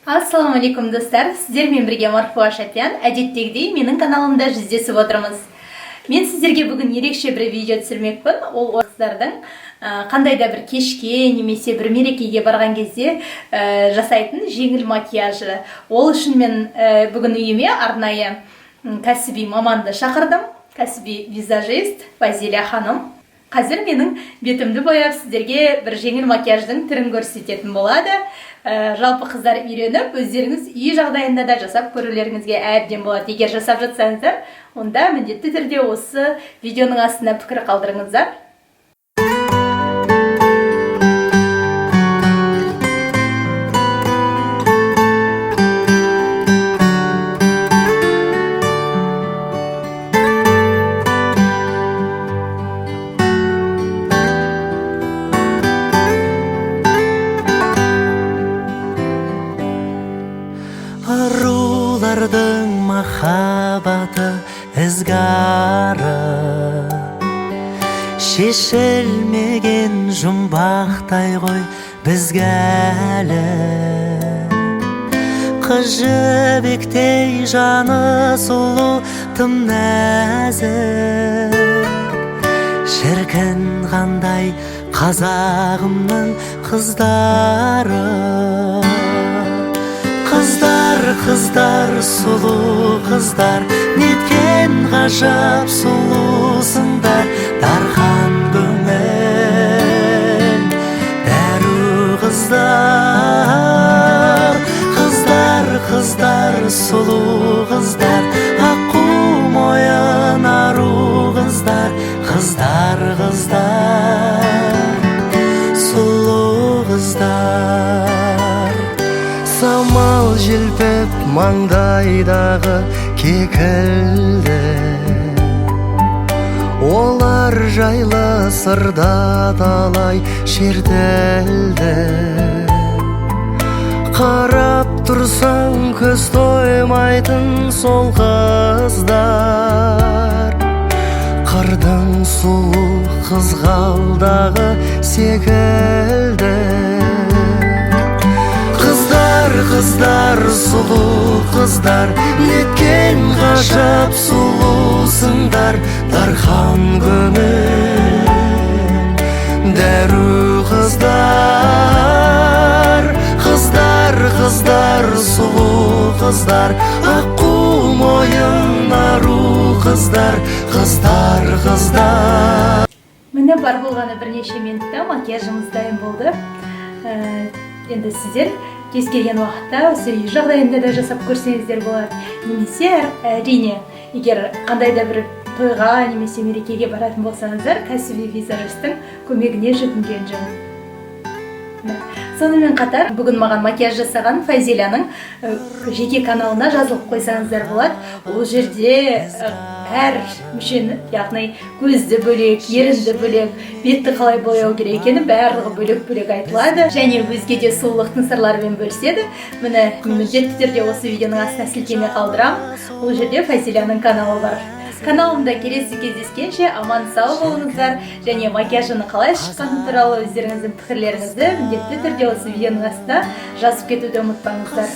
Ассаламу алейкум достар, сіздермен бірге Марфуа Шапян, әдеттегідей менің каналымда жүздесіп отырмыз. Мен сіздерге бүгін ерекше бір видео түсірмекпін. Ол қыздардың қандай да бір кешке немесе бір мерекеге барған кезде жасайтын жеңіл макияжы. Ол үшін мен бүгін үйіме арнайы кәсіби маманды шақырдым. Кәсіби визажист Фазиля ханым. Қазір менің бетімді бояп сіздерге бір жеңіл макияждың түрін көрсететін болады. Жалпы қыздар үйреніп, өздеріңіз үй жағдайында да жасап көрулеріңізге әбден болады. Егер жасап жатсаңыздар, онда міндетті түрде осы видеоның астына пікір қалдырыңыздар. Арулардың махаббаты ізгары, шешілмеген жұмбақтай ғой бізге әлі. Қыз жібектей жаны сұлу тым нәзік, шіркін қандай қазағымның қыздары. Қыздар, сұлу қыздар, неткен ғажап сұлусыңдар. Дархан көңіл, дәру қыздар. Қыздар, сұлу қыздар, аққу мойын ару қыздар. Қыздар, сұлу қыздар. Самал желпіп маңдайдағы кекілді, олар жайлы сырда талай шертілді. Қарап тұрсаң көз тоймайтын сол қыздар, қырдың сұлу қызғалдағы секілді. Қыздар, сұлу қыздар, неткен ғажап сұлусыңдар. Дархан көңіл, дәру қыздар. Қыздар, сұлу қыздар, аққу мойын ару қыздар. Қыздар. Міне бар болғаны бірнеше минутта макияжымыз дайын болды. Енді сіздер кез келген уақытта осы үй жағдайында да жасап көрсеңіздер болады. Немесе әрине, егер қандай да бір тойға немесе мерекеге баратын болсаңыздар, кәсіби визажистің көмегіне жүгінген жөн. Сонымен қатар, бүгін маған макияж жасаған Фазиляның жеке каналына жазылып қойсаңыздар болады. Ол жерде әр мүшені, яғни көзді бөлек, ерінді бөлек, бетті қалай бояу керек екені барлығы бөлек-бөлек айтылады. Және өзге де сұлулықтың сырларымен бөліседі. Міне, міндетті түрде осы видеоның астына сілтеме қалдырамын. Ол жерде Фазиляның каналы бар. Каналымда келесі кездескенше аман сау болыңыздар, және макияжының қалай шыққаны туралы өздеріңіздің пікірлеріңізді міндетті түрде осы видеоның астына жазып кетуді ұмытпаңыздар.